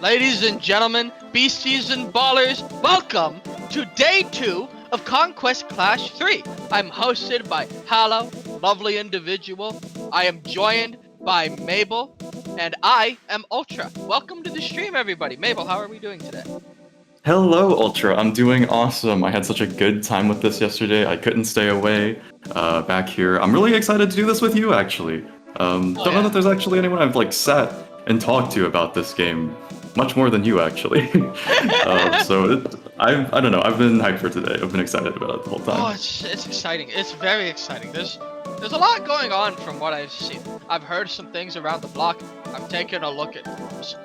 Ladies and gentlemen, beasties and ballers, welcome to day 2 of Conquest Clash 3. I'm hosted by Hallow, lovely individual. I am joined by Mabel, and I am Ultra. Welcome to the stream, everybody. Mabel, how are we doing today? Hello, Ultra. I'm doing awesome. I had such a good time with this yesterday. I couldn't stay away back here. I'm really excited to do this with you, actually. Don't know that there's actually anyone I've sat and talked to about this game much more than you, actually. I don't know. I've been hyped for today. I've been excited about it the whole time. Oh, it's exciting. It's very exciting. There's a lot going on from what I've seen. I've heard some things around the block. I've taken a look at rooms.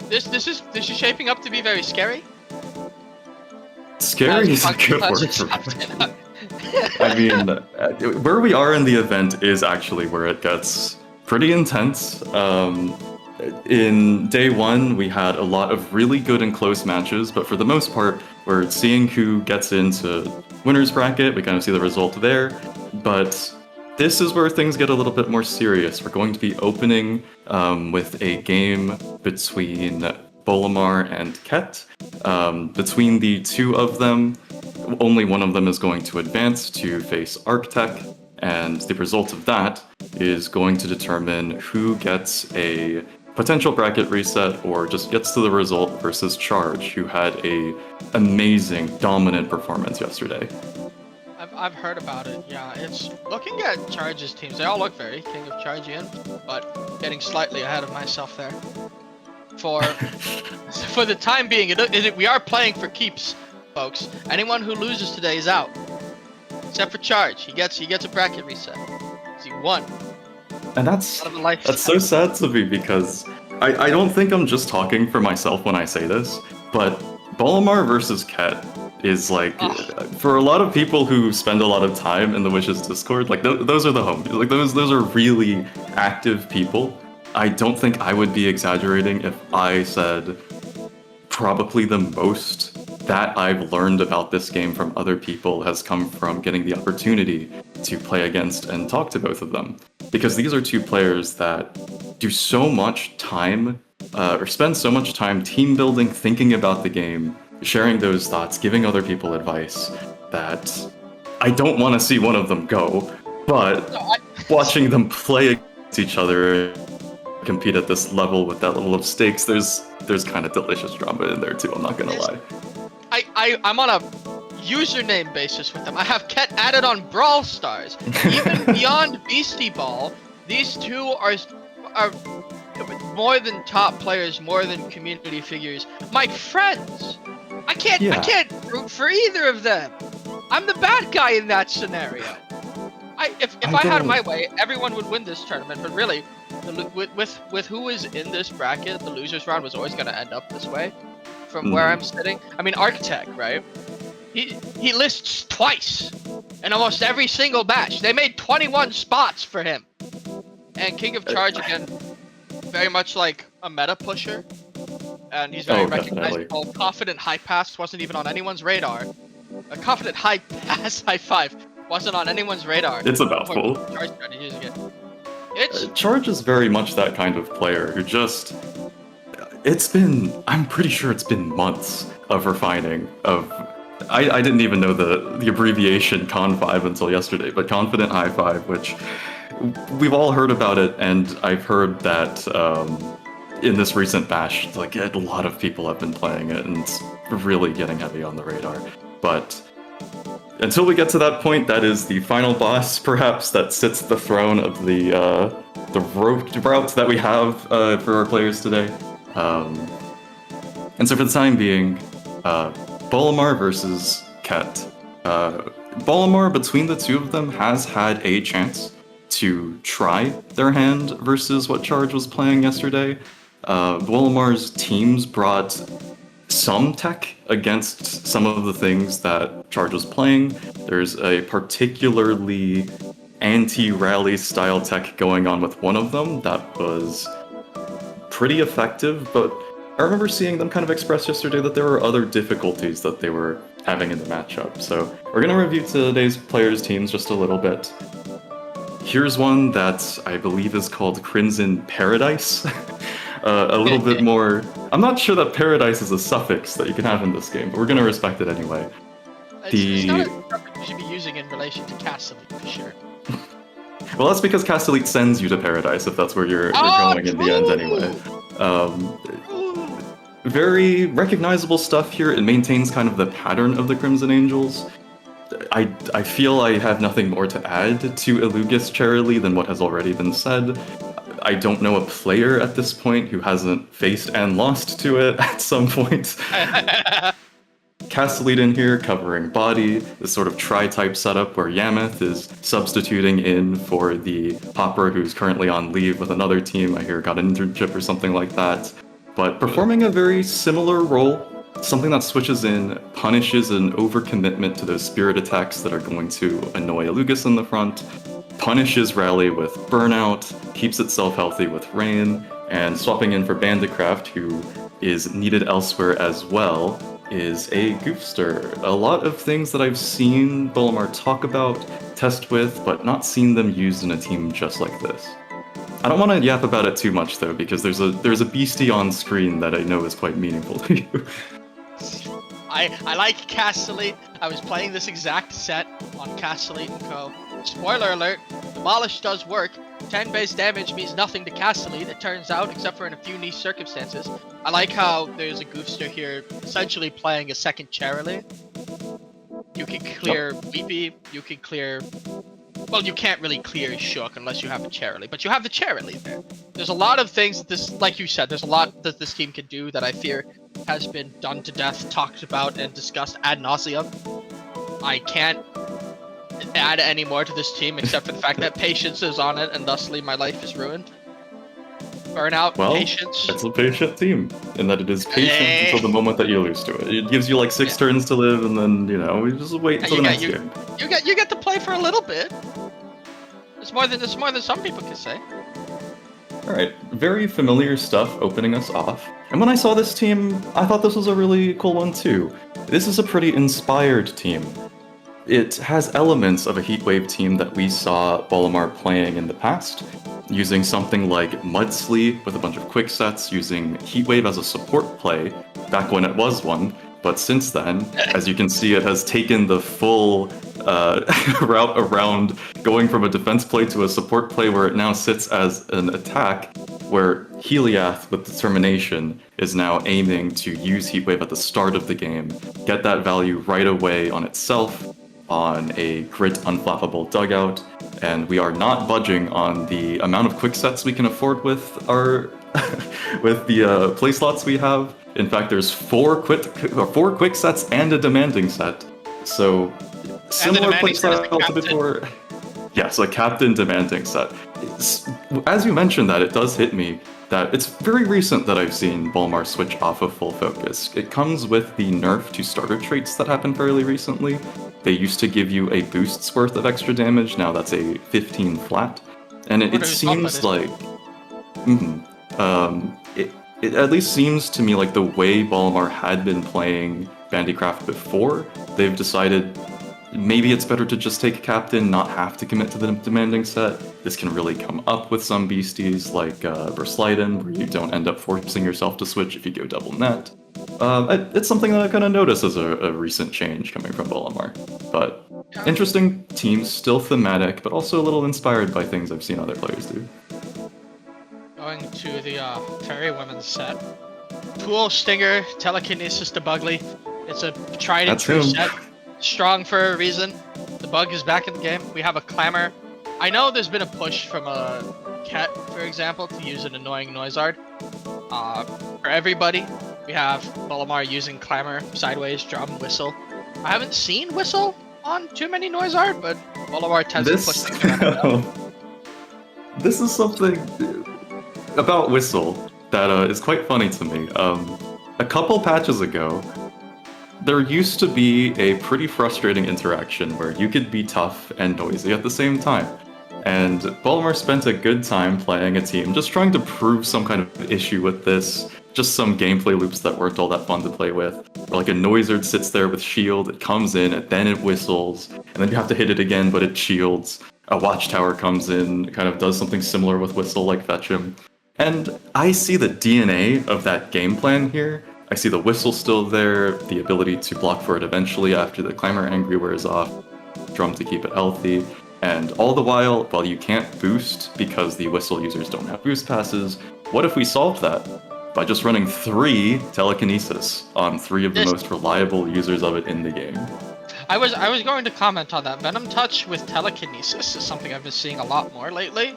This is shaping up to be very scary. Scary is a good word for it. I mean, where we are in the event is actually where it gets pretty intense. In day 1, we had a lot of really good and close matches, but for the most part, we're seeing who gets into winner's bracket. We kind of see the result there, but this is where things get a little bit more serious. We're going to be opening with a game between Bolimar and Ket. Between the two of them, only one of them is going to advance to face Arctech, and the result of that is going to determine who gets a potential bracket reset or just gets to the result versus Charge, who had a amazing, dominant performance yesterday. I've heard about it, yeah. It's looking at Charge's teams. They all look very KingOfChargeian, but getting slightly ahead of myself there. For the time being, we are playing for keeps, folks. Anyone who loses today is out, except for Charge. He gets a bracket reset. He won. And that's so sad to me because I don't think I'm just talking for myself when I say this, but Bolimar versus Ket is for a lot of people who spend a lot of time in the Wishes Discord, those are the homies. Those are really active people. I don't think I would be exaggerating if I said probably the most that I've learned about this game from other people has come from getting the opportunity to play against and talk to both of them. Because these are two players that do so much time, or spend so much time team building, thinking about the game, sharing those thoughts, giving other people advice, that I don't want to see one of them go, but watching them play against each other, compete at this level with that level of stakes, there's kind of delicious drama in there too, I'm not gonna lie. I'm on a username basis with them. I have Ket added on Brawl Stars. Even beyond Beastieball, these two are more than top players, more than community figures. My friends. I can't root for either of them. I'm the bad guy in that scenario. If I had my way, everyone would win this tournament. But really, with who is in this bracket, the losers round was always going to end up this way. From where I'm sitting, I mean, Architect, right? He lists twice in almost every single match. They made 21 spots for him. And KingOfCharge, again, very much like a meta pusher. And he's very recognizable. Definitely. Confident high pass wasn't even on anyone's radar. A confident high pass, high five, wasn't on anyone's radar. It's a mouthful. Charge started using it. Charge is very much that kind of player who just... I'm pretty sure it's been months of refining, I didn't even know the abbreviation Con5 until yesterday, but Confident High Five, which we've all heard about it, and I've heard that in this recent bash, a lot of people have been playing it, and it's really getting heavy on the radar. But until we get to that point, that is the final boss, perhaps, that sits at the throne of the route that we have for our players today. And so for the time being, Bolimar versus Ket. Bolimar, between the two of them, has had a chance to try their hand versus what Charge was playing yesterday. Bolimar's teams brought some tech against some of the things that Charge was playing. There's a particularly anti-rally style tech going on with one of them that was pretty effective, but I remember seeing them kind of express yesterday that there were other difficulties that they were having in the matchup. So we're going to review today's players' teams just a little bit. Here's one that I believe is called Crimson Paradise. a little bit more. I'm not sure that paradise is a suffix that you can have in this game, but we're gonna respect it anyway. It's not a suffix you should be using in relation to Castle, for sure. Well, that's because Castellite sends you to paradise if that's where you're going in the end anyway. Very recognizable stuff here. It maintains kind of the pattern of the Crimson Angels. I feel I have nothing more to add to Elugus Charily than what has already been said. I don't know a player at this point who hasn't faced and lost to it at some point. Castellite in here covering body, this sort of tri-type setup where Yameth is substituting in for the Hopper who's currently on leave with another team. I hear got an internship or something like that. But performing a very similar role, something that switches in, punishes an overcommitment to those spirit attacks that are going to annoy Elugus in the front, punishes Rally with Burnout, keeps itself healthy with Rain, and swapping in for Bandicraft, who is needed elsewhere as well, is a Goofster. A lot of things that I've seen Bolimar talk about, test with, but not seen them used in a team just like this. I don't want to yap about it too much though, because there's a beastie on screen that I know is quite meaningful to you. I like Castellite. I was playing this exact set on Castellite & Co. Spoiler alert, Demolish does work. 10 base damage means nothing to Castellite, it turns out, except for in a few niche circumstances. I like how there's a Goofster here essentially playing a second Charily. You can clear Weepy, you can clear... Well, you can't really clear Shook unless you have a Charily, but you have the Charily there. There's a lot of things that this, like you said, there's a lot that this team can do that I fear has been done to death, talked about, and discussed ad nauseum. I can't add any more to this team except for the fact that Patience is on it, and thusly my life is ruined. Burnout, Patience. It's a patient team, in that it is patient until the moment that you lose to it. It gives you like 6 turns to live, and then, you know, you just wait until the next game. You get to play for a little bit. It's more than some people can say. Alright, very familiar stuff opening us off. And when I saw this team, I thought this was a really cool one too. This is a pretty inspired team. It has elements of a Heatwave team that we saw Bolimar playing in the past, using something like Mudsleep with a bunch of quick sets, using Heatwave as a support play, back when it was one, but since then, as you can see, it has taken the full route around going from a defense play to a support play where it now sits as an attack, where Heliath with Determination is now aiming to use Heatwave at the start of the game, get that value right away on itself, on a Grit Unflappable Dugout, and we are not budging on the amount of quick sets we can afford with our with the play slots we have. In fact, there's 4 quick sets and a demanding set. So similar play style to before. Yeah, so a captain demanding set. As you mentioned that, it does hit me that it's very recent that I've seen Bolimar switch off of full focus. It comes with the nerf to starter traits that happened fairly recently. They used to give you a boost's worth of extra damage, now that's a 15 flat. And it seems like... It at least seems to me like the way Bolimar had been playing Bandicraft before, they've decided maybe it's better to just take a captain, not have to commit to the demanding set. This can really come up with some beasties like Versliden, where you don't end up forcing yourself to switch if you go double net. It's something that I kind of noticed as a recent change coming from Bolimar. But interesting team, still thematic, but also a little inspired by things I've seen other players do. Going to the Fairy Women's set. Tool, Stinger, Telekinesis to Bugly. It's a tried and true set. Strong for a reason. The bug is back in the game. We have a Clamor. I know there's been a push from a Ket, for example, to use an annoying Noizard. For everybody, we have Bolimar using Clamor, Sideways, Drum, Whistle. I haven't seen Whistle on too many Noizard, but Bolimar tends to push things around. This is something about Whistle that is quite funny to me. A couple patches ago, there used to be a pretty frustrating interaction where you could be tough and noisy at the same time. And Bolimar spent a good time playing a team, just trying to prove some kind of issue with this, just some gameplay loops that weren't all that fun to play with. Where like a Noizard sits there with shield, it comes in, and then it whistles, and then you have to hit it again, but it shields. A Watchtower comes in, kind of does something similar with Whistle, like Fetch him. And I see the DNA of that game plan here. I see the whistle still there, the ability to block for it eventually after the Clamor Angry wears off, drum to keep it healthy, and all the while you can't boost because the whistle users don't have boost passes, what if we solved that? By just running 3 telekinesis on 3 of the most reliable users of it in the game. I was going to comment on that. Venom Touch with telekinesis is something I've been seeing a lot more lately.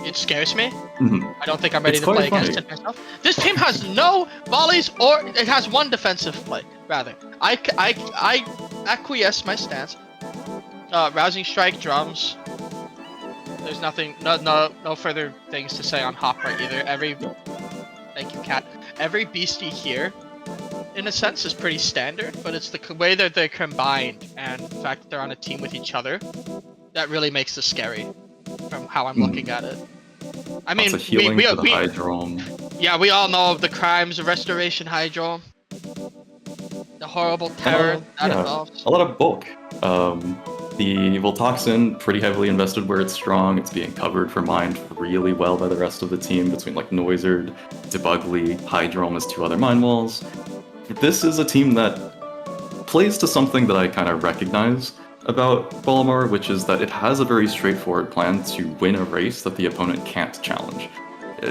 It scares me. I don't think I'm ready to play against it myself. This team has no volleys, or it has 1 defensive play, rather. I acquiesce my stance. Rousing Strike, drums. There's nothing, no further things to say on Hop right either. Thank you, Cat. Every Beastie here, in a sense, is pretty standard, but it's the way that they're combined and the fact that they're on a team with each other that really makes this scary from how I'm looking at it. I mean, yeah, we all know of the crimes of Restoration Hydro, the horrible terror that involves. A lot of bulk. The Voltoxin, pretty heavily invested where it's strong. It's being covered for Mind really well by the rest of the team between like Noizard, Debugly, Hydrome as 2 other Mind Walls. This is a team that plays to something that I kind of recognize about Bolimar, which is that it has a very straightforward plan to win a race that the opponent can't challenge.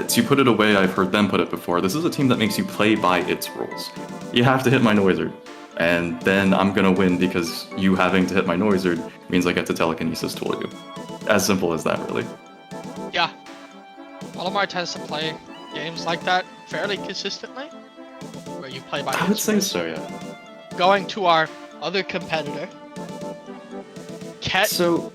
To put it away, I've heard them put it before, this is a team that makes you play by its rules. You have to hit my Noizard, and then I'm gonna win because you having to hit my Noizard means I get to telekinesis tool you. As simple as that, really. Yeah. Bolimar tends to play games like that fairly consistently, where you play by its rules. I would say so, yeah. Going to our other competitor, Ket. So,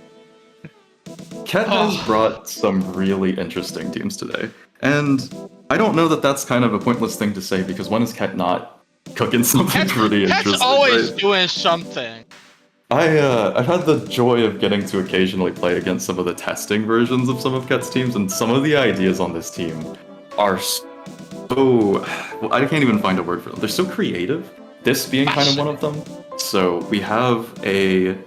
Ket has brought some really interesting teams today, and I don't know that that's kind of a pointless thing to say, because when is Ket not cooking something pretty interesting? Ket's always doing something. I've had the joy of getting to occasionally play against some of the testing versions of some of Ket's teams, and some of the ideas on this team are so... I can't even find a word for them. They're so creative, this being kind of one of them. So we have a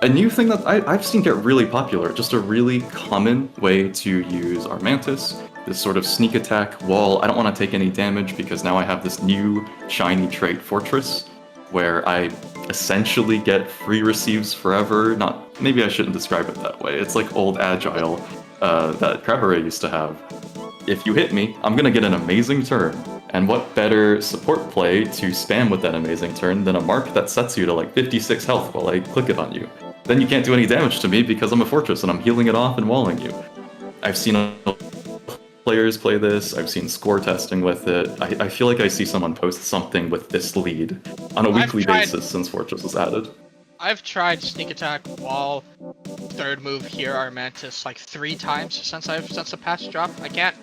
new thing that I've seen get really popular, just a really common way to use our Mantis, this sort of sneak attack wall. I don't want to take any damage because now I have this new shiny trait, Fortress, where I essentially get free receives forever. Maybe I shouldn't describe it that way. It's like old Agile that Crabberay used to have. If you hit me, I'm gonna get an amazing turn. And what better support play to spam with that amazing turn than a mark that sets you to like 56 health while I click it on you. Then you can't do any damage to me because I'm a Fortress and I'm healing it off and walling you. I've seen players play this, I've seen score testing with it. I feel like I see someone post something with this lead on a weekly basis since Fortress was added. I've tried sneak attack, wall, third move here, our Mantis like 3 times since the patch dropped. I can't.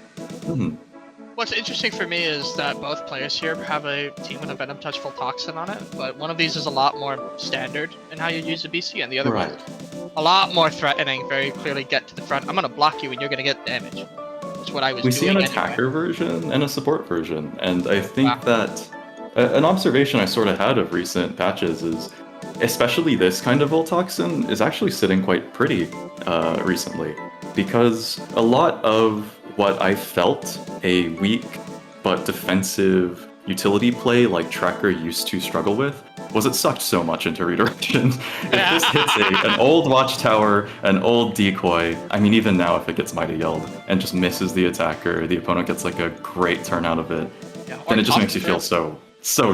What's interesting for me is that both players here have a team with a Venom Touch full Toxin on it, but one of these is a lot more standard in how you use a BC, and the other one is a lot more threatening, very clearly get to the front. I'm gonna block you and you're gonna get damage. That's what I was doing. We see an attacker version and a support version, and I think that an observation I sort of had of recent patches is especially this kind of Voltoxin is actually sitting quite pretty recently, because a lot of what I felt a weak but defensive utility play like Tracker used to struggle with was it sucked so much into redirection. It just hits an old watchtower, an old decoy, I mean even now if it gets Mighty Yelled, and just misses the attacker, the opponent gets like a great turn out of it, then it just makes you feel so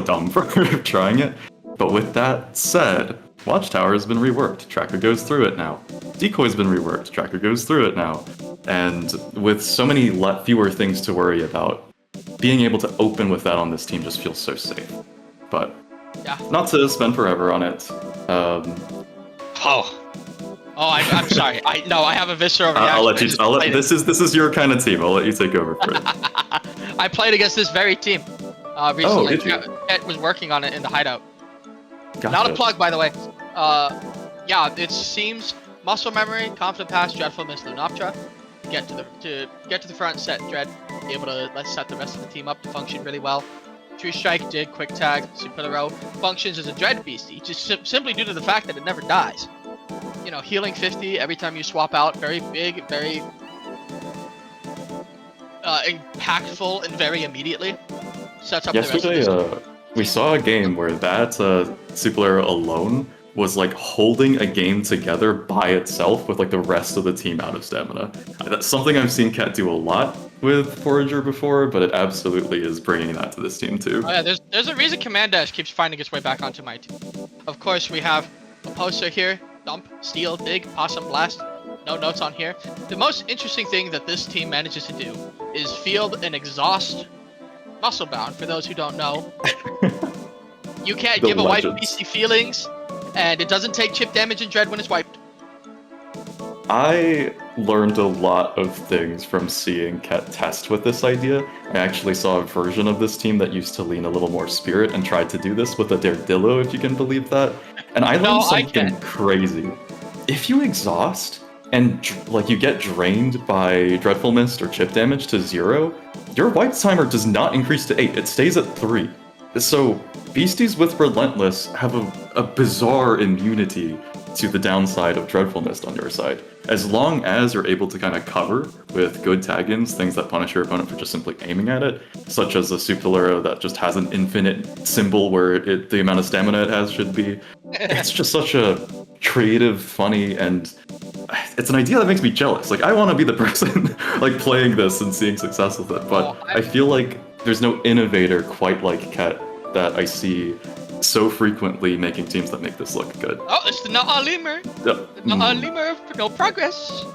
dumb for trying it. But with that said, Watchtower has been reworked, Tracker goes through it now. Decoy's been reworked, Tracker goes through it now. And with so many fewer things to worry about, being able to open with that on this team just feels so safe. But not to spend forever on it. I'm sorry. I have a visceral reaction. I'll let you. This is your kind of team. I'll let you take over for it. I played against this very team recently. Ket was working on it in the hideout. Gotcha. Not a plug, by the way. It seems muscle memory, confident pass, dreadful miss, Lunoptra. Get to the front, set Dread, be able to set the rest of the team up to function really well. True Strike did quick tag, Super Row functions as a Dread Beastie, just simply due to the fact that it never dies. You know, healing 50 every time you swap out, very big, very impactful and very immediately. Sets up Yesterday, the rest of this. we saw a game where that super alone was like holding a game together by itself with like the rest of the team out of stamina. That's something I've seen Cat do a lot with Forager before, but it absolutely is bringing that to this team too. Oh yeah, there's a reason Command Dash keeps finding its way back onto my team. Of course, we have a poster here: Dump, Steal, Dig, Possum, Blast. No notes on here. The most interesting thing that this team manages to do is field and exhaust Muscle Bound. For those who don't know, you can't give a wipe PC feelings, and it doesn't take chip damage and dread when it's wiped. I learned a lot of things from seeing Ket test with this idea. I actually saw a version of this team that used to lean a little more spirit and tried to do this with a Daredillo, if you can believe that. And I learned something crazy. If you exhaust and like you get drained by Dreadful Mist or chip damage to 0, your wipe timer does not increase to 8, it stays at 3. So Beasties with Relentless have a bizarre immunity to the downside of Dreadful Mist on your side. As long as you're able to kind of cover with good tag-ins, things that punish your opponent for just simply aiming at it, such as a Supalura that just has an infinite symbol where the amount of stamina it has should be. It's just such a creative, funny, and it's an idea that makes me jealous. Like, I want to be the person like playing this and seeing success with it, but I feel like there's no innovator quite like Ket that I see so frequently making teams that make this look good. Oh, it's the Na'a Lemur. The Na'a Lemur for no progress.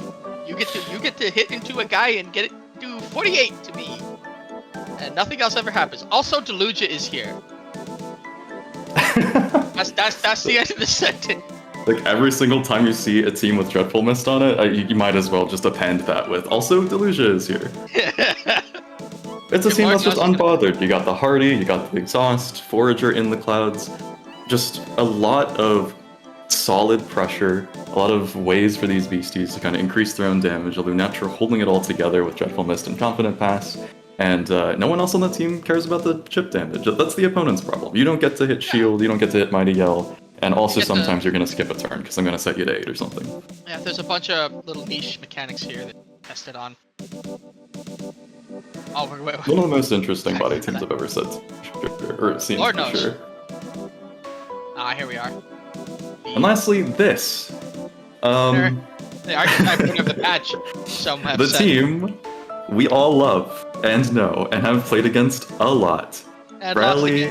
You get to hit into a guy and get it do 48 to me, and nothing else ever happens. Also, Deluja is here. that's the end of the sentence. Like, every single time you see a team with Dreadful Mist on it, you might as well just append that with, also, Deluja is here. It's a team that's just unbothered. You got the Hardy, you got the Exhaust, Forager in the clouds. Just a lot of solid pressure, a lot of ways for these Beasties to kind of increase their own damage. A Lunatra holding it all together with Dreadful Mist and Confident Pass. And no one else on the team cares about the chip damage. That's the opponent's problem. You don't get to hit Shield, you don't get to hit Mighty Yell. And also sometimes you're going to skip a turn because I'm going to set you to 8 or something. Yeah, there's a bunch of little niche mechanics here that tested on. Oh, wait. One of the most interesting body teams I've ever seen, Lord for knows. sure. Here we are. And lastly, this. The archetype of the patch, some have the said. team we all love and know and have played against a lot. And Rally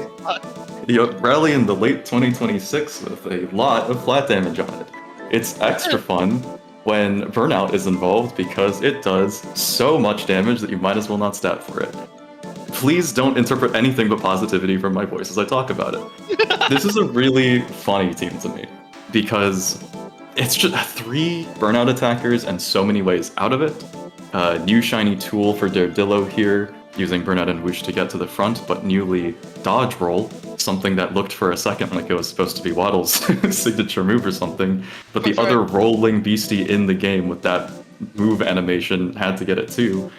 in the late 2026 with a lot of flat damage on it. It's extra fun when Burnout is involved because it does so much damage that you might as well not stat for it. Please don't interpret anything but positivity from my voice as I talk about it. This is a really funny team to me because it's just 3 Burnout attackers and so many ways out of it. New shiny tool for Daredillo here, using Burnout and Whoosh to get to the front, but newly Dodge Roll, something that looked for a second like it was supposed to be Waddle's signature move or something, but the other rolling beastie in the game with that move animation had to get it too.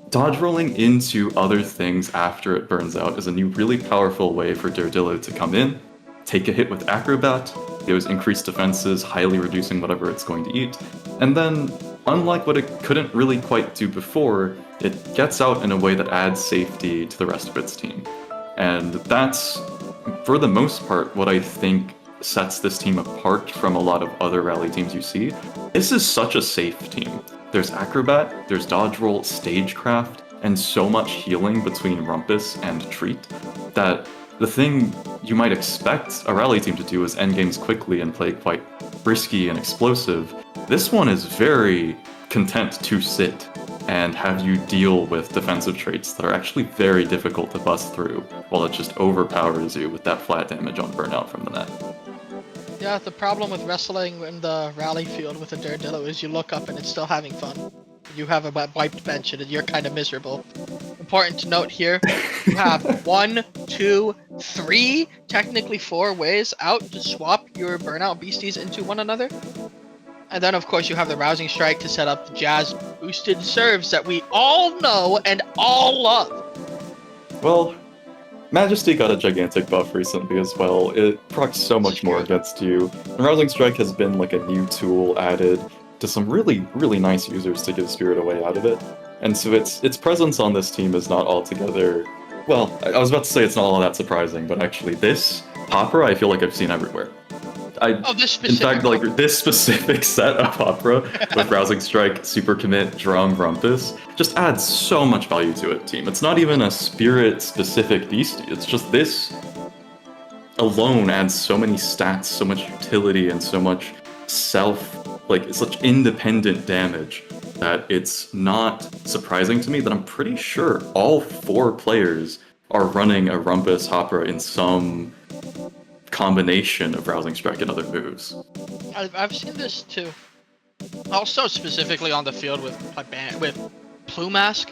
Dodge rolling into other things after it burns out is a new really powerful way for Daredillo to come in, take a hit with Acrobat, gives increased defenses, highly reducing whatever it's going to eat, and then, unlike what it couldn't really quite do before, it gets out in a way that adds safety to the rest of its team. And that's, for the most part, what I think sets this team apart from a lot of other rally teams you see. This is such a safe team. There's Acrobat, there's Dodge Roll, Stagecraft, and so much healing between Rumpus and Treat that the thing you might expect a rally team to do is end games quickly and play quite risky and explosive. This one is very content to sit and have you deal with defensive traits that are actually very difficult to bust through, while it just overpowers you with that flat damage on Burnout from the net. Yeah, the problem with wrestling in the rally field with a Daredillo is you look up and it's still having fun. You have a wiped bench and you're kind of miserable. Important to note here, you have 1, 2, 3, technically 4 ways out to swap your Burnout Beasties into one another. And then, of course, you have the Rousing Strike to set up the Jazz-boosted serves that we all know and all love. Well, Majesty got a gigantic buff recently as well. It procs so much more against you. And Rousing Strike has been like a new tool added to some really, really nice users to give Spirit away out of it. And so its presence on this team is not altogether... Well, I was about to say it's not all that surprising, but actually this opera I feel like I've seen everywhere. In fact, like this specific set of opera with Rousing Strike, Super Commit, Drum, Rumpus just adds so much value to a team. It's not even a spirit-specific beastie. It's just this alone adds so many stats, so much utility, and so much such independent damage that it's not surprising to me that I'm pretty sure all 4 players are running a Rumpus Opera in some combination of Rousing Strike and other moves. I've seen this too. Also, specifically on the field with Plume Mask,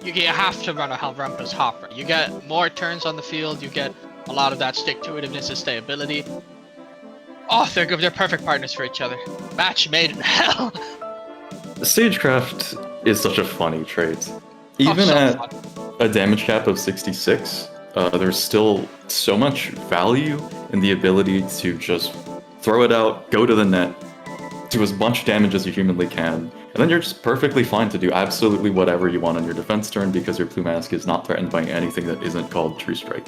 you have to run a Rumpus Hopper. You get more turns on the field, you get a lot of that stick-to-itiveness and stability. Oh, they're perfect partners for each other. Match made in hell. Stagecraft is such a funny trait. Even at a damage cap of 66, there's still so much value in the ability to just throw it out, go to the net, do as much damage as you humanly can, and then you're just perfectly fine to do absolutely whatever you want on your defense turn because your Plume Mask is not threatened by anything that isn't called True Strike.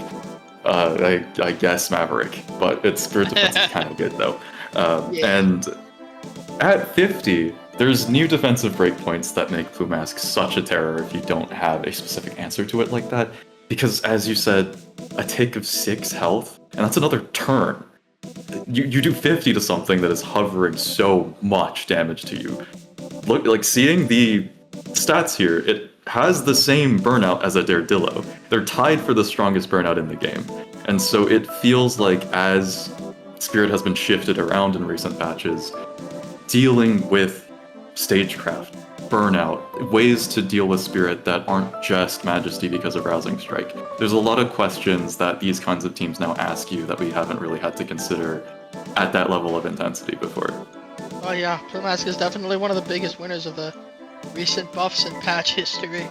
I guess Maverick, but its spirit defense is kind of good though. And at 50, there's new defensive breakpoints that make Plume Mask such a terror if you don't have a specific answer to it like that. Because as you said, a tick of 6 health, and that's another turn. You do 50 to something that is hovering so much damage to you. Look, like seeing the stats here, it has the same burnout as a Daredillo. They're tied for the strongest burnout in the game. And so it feels like as Spirit has been shifted around in recent patches, dealing with Stagecraft, burnout, ways to deal with Spirit that aren't just Majesty because of Rousing Strike. There's a lot of questions that these kinds of teams now ask you that we haven't really had to consider at that level of intensity before. Oh yeah, Plume Mask is definitely one of the biggest winners of the recent buffs and patch history.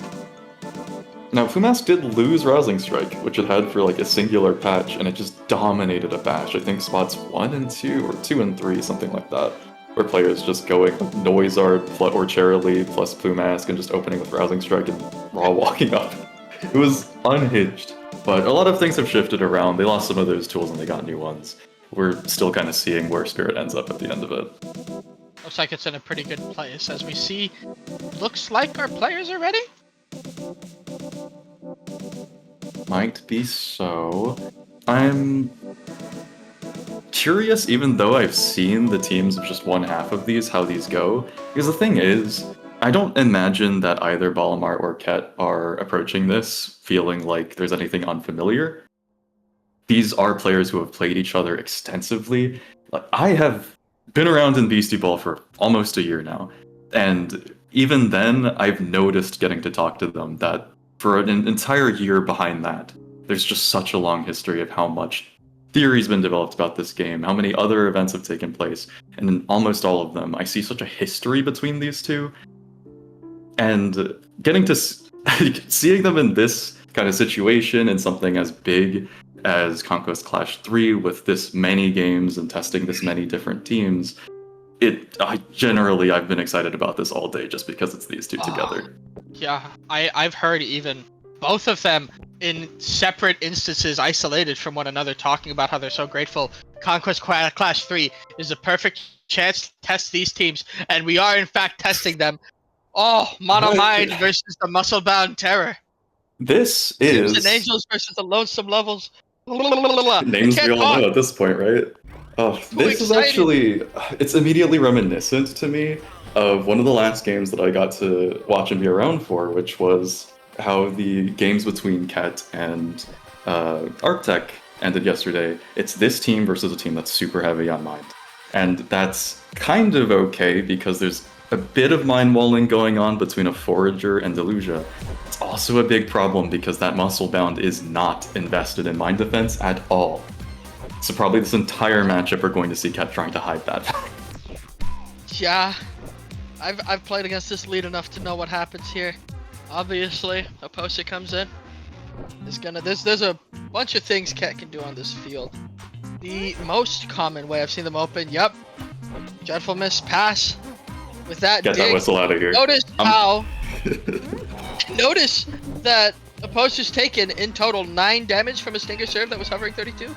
Now, Plume Mask did lose Rousing Strike, which it had for like a singular patch, and it just dominated a bash. I think spots 1 and 2, or 2 and 3, something like that, where players just going Noise Art or Charily plus Plume Mask and just opening with Rousing Strike and raw walking up. It was unhinged. But a lot of things have shifted around. They lost some of those tools and they got new ones. We're still kind of seeing where Spirit ends up at the end of it. Looks like it's in a pretty good place. As we see, looks like our players are ready? Might be so. I'm curious, even though I've seen the teams of just one half of these, how these go. Because the thing is, I don't imagine that either Bolimar or Ket are approaching this feeling like there's anything unfamiliar. These are players who have played each other extensively. Like, I have been around in Beastieball for almost a year now, and even then, I've noticed getting to talk to them that for an entire year behind that, there's just such a long history of how much theory's been developed about this game, how many other events have taken place, and in almost all of them, I see such a history between these two. And getting to seeing them in this kind of situation, in something as big as Conquest Clash 3, with this many games and testing this many different teams, I've been excited about this all day just because it's these two together. Yeah, I've heard even both of them in separate instances, isolated from one another, talking about how they're so grateful Conquest Clash 3 is a perfect chance to test these teams, and we are in fact testing them. Oh, Mono Mind versus the Muscle-Bound Terror. This is... Susan Angels versus the Lonesome Levels. Names we all know at this point, right? Oh, this is actually... It's immediately reminiscent to me of one of the last games that I got to watch and be around for, which was how the games between Ket and Arctech ended yesterday. It's this team versus a team that's super heavy on Mind. And that's kind of okay because there's a bit of mind walling going on between a Forager and Delusia. It's also a big problem because that Muscle-Bound is not invested in mind defense at all. So probably this entire matchup we're going to see Ket trying to hide that. Yeah, I've played against this lead enough to know what happens here. Obviously, Oposa comes in. There's a bunch of things Ket can do on this field. The most common way I've seen them open, Dreadful Miss pass. With that, get that whistle out of here. Notice how notice that Opposer's taken in total 9 damage from a Stinger serve that was hovering 32?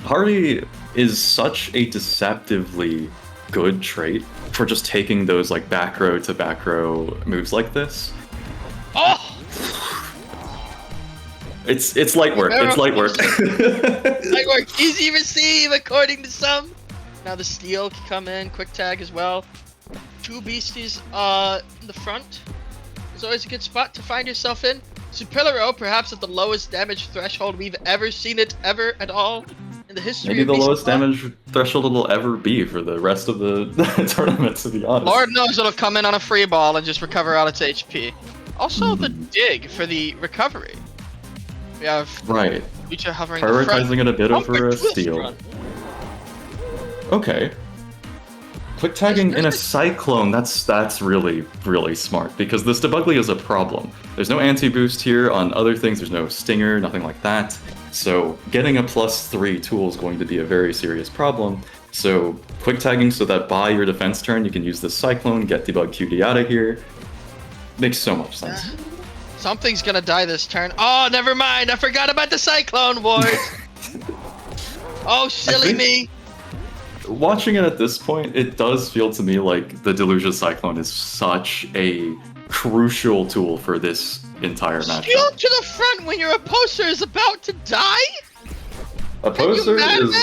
Hardy is such a deceptively good trait for just taking those like back row to back row moves like this. Oh! It's light work. It's light work. Light work. Easy receive according to some. Now the steal can come in. Quick tag as well. 2 beasties in the front. It's always a good spot to find yourself in. Supilero, perhaps at the lowest damage threshold we've ever seen it ever at all in the history. Maybe the lowest damage threshold it'll ever be for the rest of the tournament, to be honest. Lord knows it'll come in on a free ball and just recover all its HP. Also the dig for the recovery. We have Future hovering prioritizing it a bit over a twist steal. run. Okay. Quick tagging in a Cyclone, that's really, really smart, because this Debugly is a problem. There's no anti-boost here on other things, there's no Stinger, nothing like that. So getting a +3 tool is going to be a very serious problem. So quick tagging so that by your defense turn you can use this Cyclone, get Debug QD out of here. Makes so much sense. Something's gonna die this turn. Oh, never mind, I forgot about the Cyclone Ward! Oh, silly me! Watching it at this point, it does feel to me like the Delusion Cyclone is such a crucial tool for this entire match. Steal to the front when your opposer is about to die? Opposer is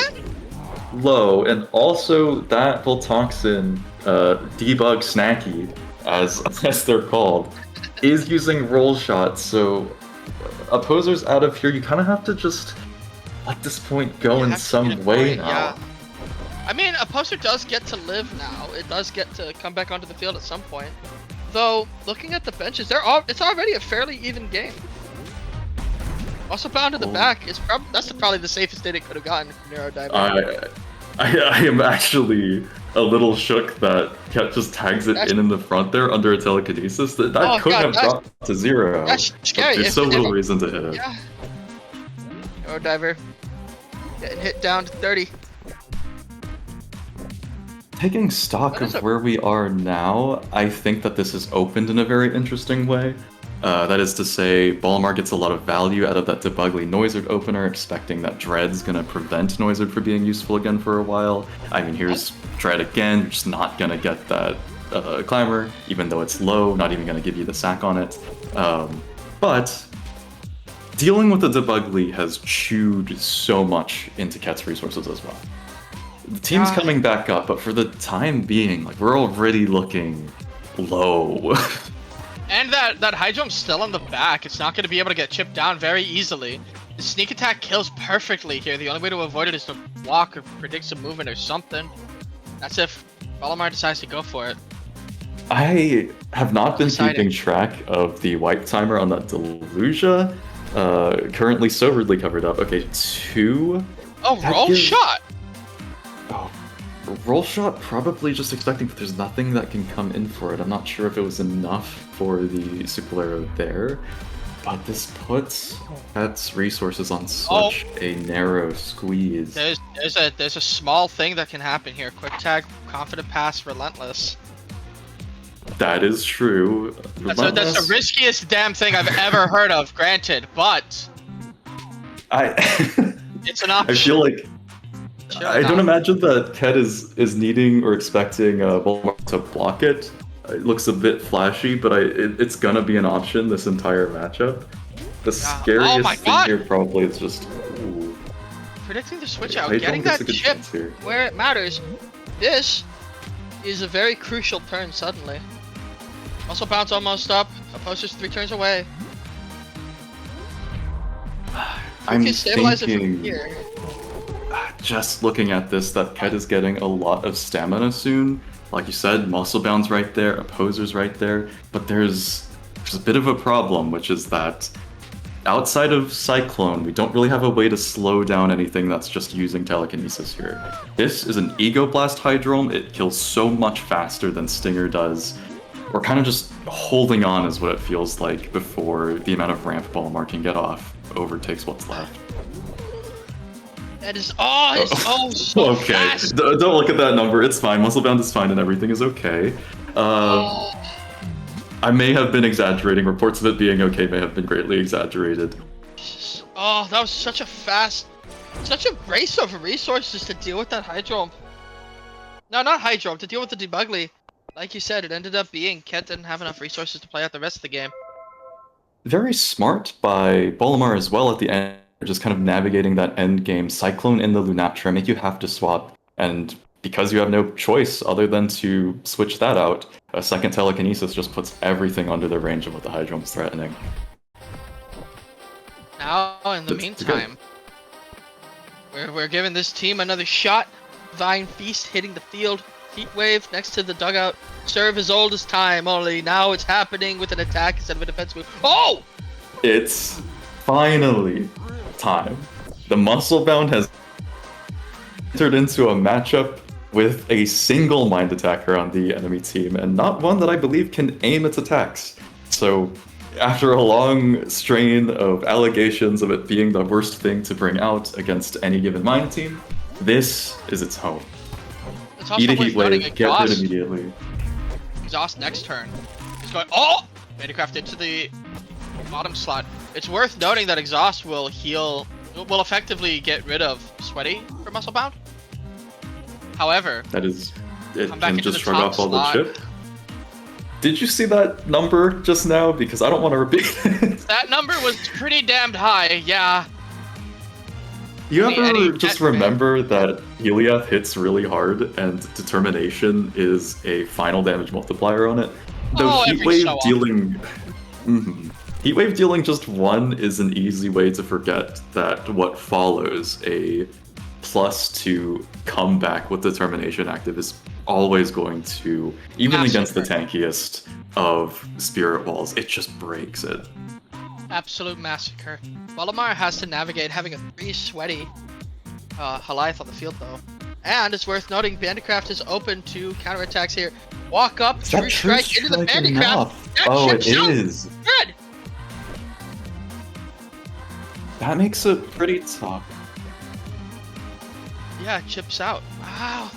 low, and also that Voltoxin debug snacky, as they're called, is using roll shots, so opposers out of here, you kind of have to just let this point go in some way now. Yeah. I mean, Opposer does get to live now. It does get to come back onto the field at some point. Though, looking at the benches, it's already a fairly even game. Also bound to the back, that's probably the safest hit it could have gotten from Nero diving. I am actually a little shook that Ket just tags it in the front there under a telekinesis. That could have dropped to 0. That's scary. There's so little reason to hit it. Yeah. Nero diver getting hit down to 30. Taking stock of where we are now, I think that this is opened in a very interesting way. That is to say, Bolimar gets a lot of value out of that Debugly Noizard opener, expecting that Dread's gonna prevent Noizard from being useful again for a while. I mean, here's Dread again, you're just not gonna get that Climber, even though it's low, not even gonna give you the sack on it. But dealing with the Debugly has chewed so much into Ket's resources as well. The team's coming back up, but for the time being, like, we're already looking low. And that high jump's still on the back. It's not going to be able to get chipped down very easily. The sneak attack kills perfectly here. The only way to avoid it is to walk or predict some movement or something. That's if Bolimar decides to go for it. I have not been keeping track of the wipe timer on that Delusia. Currently so rudely covered up. Okay, 2. Oh, roll shot! Oh, roll shot, probably just expecting, but there's nothing that can come in for it. I'm not sure if it was enough for the Supilero there, but this puts Pet's resources on such a narrow squeeze. There's a small thing that can happen here. Quick tag, confident pass, relentless. That is true. That's the riskiest damn thing I've ever heard of, granted, but it's an option. I feel like I don't imagine that Ket is needing or expecting Bolimar to block it. It looks a bit flashy, but it's gonna be an option this entire matchup. The scariest thing here probably is just predicting the switch out, getting that chip where it matters. This is a very crucial turn suddenly. Also bounce almost up. Opposer's 3 turns away. I'm thinking, just looking at this, that Ket is getting a lot of stamina soon. Like you said, Muscle Bound's right there, Opposer's right there, but there's a bit of a problem, which is that outside of Cyclone, we don't really have a way to slow down anything that's just using telekinesis here. This is an Ego Blast Hydrome. It kills so much faster than Stinger does. We're kind of just holding on is what it feels like before the amount of ramp Bolimar can get off overtakes what's left. That is so okay. fast. Don't look at that number. It's fine. Muscle Bound is fine and everything is okay. I may have been exaggerating. Reports of it being okay may have been greatly exaggerated. Oh, that was such a waste of resources to deal with that Hydro. No, not Hydro, to deal with the Debugly. Like you said, it ended up being Ket didn't have enough resources to play out the rest of the game. Very smart by Bolimar as well at the end, just kind of navigating that end game. Cyclone in the Lunatra make you have to swap, and because you have no choice other than to switch that out, a second telekinesis just puts everything under the range of what the Hydro is threatening. Now, in the meantime, we're giving this team another shot. Divine Feast hitting the field. Heat Wave next to the dugout. Serve as old as time, only now it's happening with an attack instead of a defense move. Oh! It's finally time. The Musclebound has entered into a matchup with a single mind attacker on the enemy team, and not one that I believe can aim its attacks. So, after a long strain of allegations of it being the worst thing to bring out against any given mind team, this is its home. Eat a Heat Wave, get rid immediately. Exhaust next turn. He's going, oh! Manacraft into the bottom slot. It's worth noting that Exhaust will effectively get rid of Sweaty for Musclebound. However, it can just shrug off all the chip. Did you see that number just now? Because I don't want to repeat it. That number was pretty damned high, yeah. You ever just remember that Heliath hits really hard and Determination is a final damage multiplier on it? Though Heat Wave dealing... Heat Wave dealing just 1 is an easy way to forget that what follows, a +2 comeback with Determination active, is always going to, even against the tankiest of Spirit Walls, it just breaks it. Absolute massacre. Bolimar has to navigate having a 3 Sweaty Goliath on the field though. And it's worth noting Bandicraft is open to counterattacks here. Walk up, True Strike into the Bandicraft. Oh, it is. Good. That makes it pretty tough. Yeah, it chips out. Wow.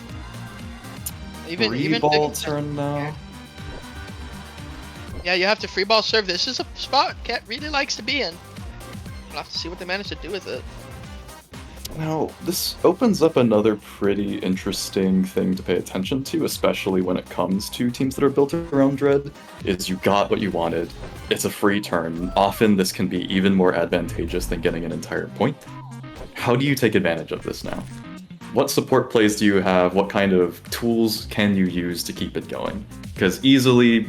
Even ball turn now. Yeah, you have to free ball serve. This is a spot Ket really likes to be in. We'll have to see what they manage to do with it. Now, this opens up another pretty interesting thing to pay attention to, especially when it comes to teams that are built around Dread, is you got what you wanted. It's a free turn. Often this can be even more advantageous than getting an entire point. How do you take advantage of this now? What support plays do you have? What kind of tools can you use to keep it going? Because easily,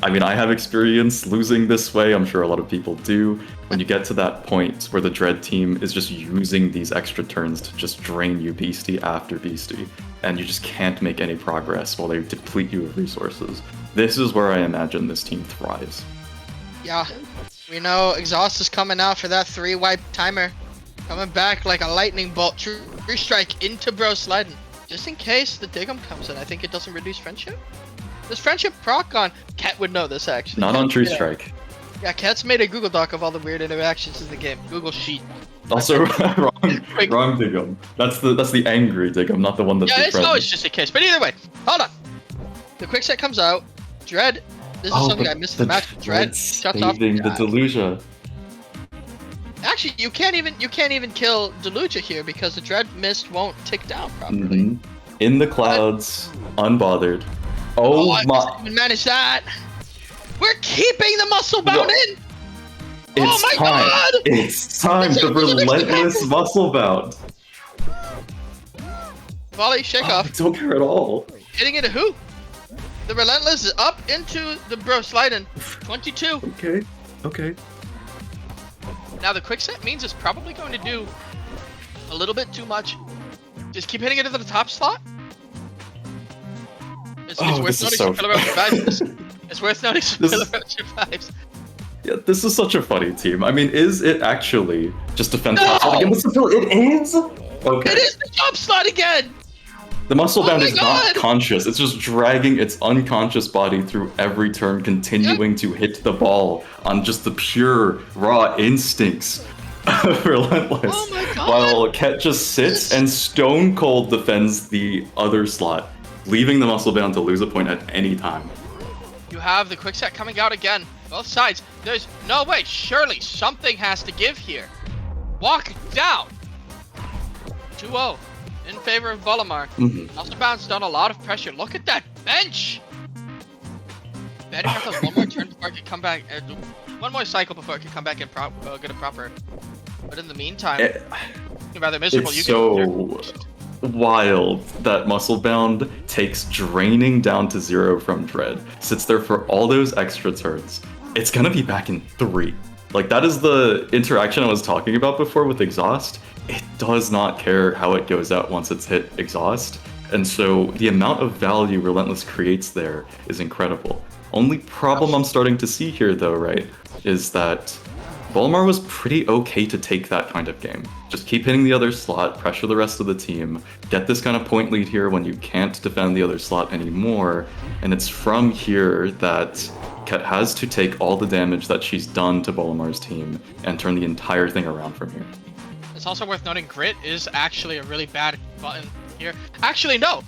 I have experience losing this way, I'm sure a lot of people do. When you get to that point where the Dread team is just using these extra turns to just drain you Beastie after Beastie, and you just can't make any progress while they deplete you of resources. This is where I imagine this team thrives. Yeah, we know Exhaust is coming out for that 3-wipe timer. Coming back like a lightning bolt. True Strike into Bro sliding. Just in case the Dig'em comes in, I think it doesn't reduce Friendship. Does Friendship proc on? Ket would know this actually. Not on True Strike. Yeah, Ket's made a Google Doc of all the weird interactions in the game. Google Sheet. Also, wrong Dig'em. That's the angry Dig'em, not the one that's it's always just a case. But either way, hold on. The quick set comes out. Dread. This is something I missed in the match. Dread shuts off the Delusia. Actually, you can't even kill Deluja here because the Dread Mist won't tick down properly. In the clouds, unbothered. Oh my! I didn't manage that. We're keeping the Musclebound in. It's my God! It's time. The relentless Musclebound. Volley, shake off. I don't care at all. Hitting into who? The relentless is up into the Bro sliding. 22. Okay. Now the quick set means it's probably going to do a little bit too much. Just keep hitting it into the top slot. It's worth noting It's worth noting survives. Yeah, this is such a funny team. I mean, is it actually just defend top slot again? It is? Okay. It is the top slot again! The Musclebound is not conscious. It's just dragging its unconscious body through every turn, continuing to hit the ball on just the pure, raw instincts of Relentless. Oh my God. While Ket just sits and Stone Cold defends the other slot, leaving the Musclebound to lose a point at any time. You have the quick set coming out again. Both sides. There's no way. Surely something has to give here. Walk down. 2-0 in favor of Bolimar. Also bounced on a lot of pressure. Look at that bench. Betting has one more turn before it can come back. One more cycle before it can come back and get a proper. But in the meantime, rather miserable. It's so wild that Musclebound takes draining down to 0 from Dread, sits there for all those extra turns. It's gonna be back in 3. Like, that is the interaction I was talking about before with Exhaust. It does not care how it goes out once it's hit Exhaust. And so the amount of value Relentless creates there is incredible. Only problem I'm starting to see here, though, right, is that Bolimar was pretty okay to take that kind of game. Just keep hitting the other slot, pressure the rest of the team, get this kind of point lead here when you can't defend the other slot anymore, and it's from here that Ket has to take all the damage that she's done to Bolimar's team and turn the entire thing around from here. It's also worth noting Grit is actually a really bad button here. Actually, no!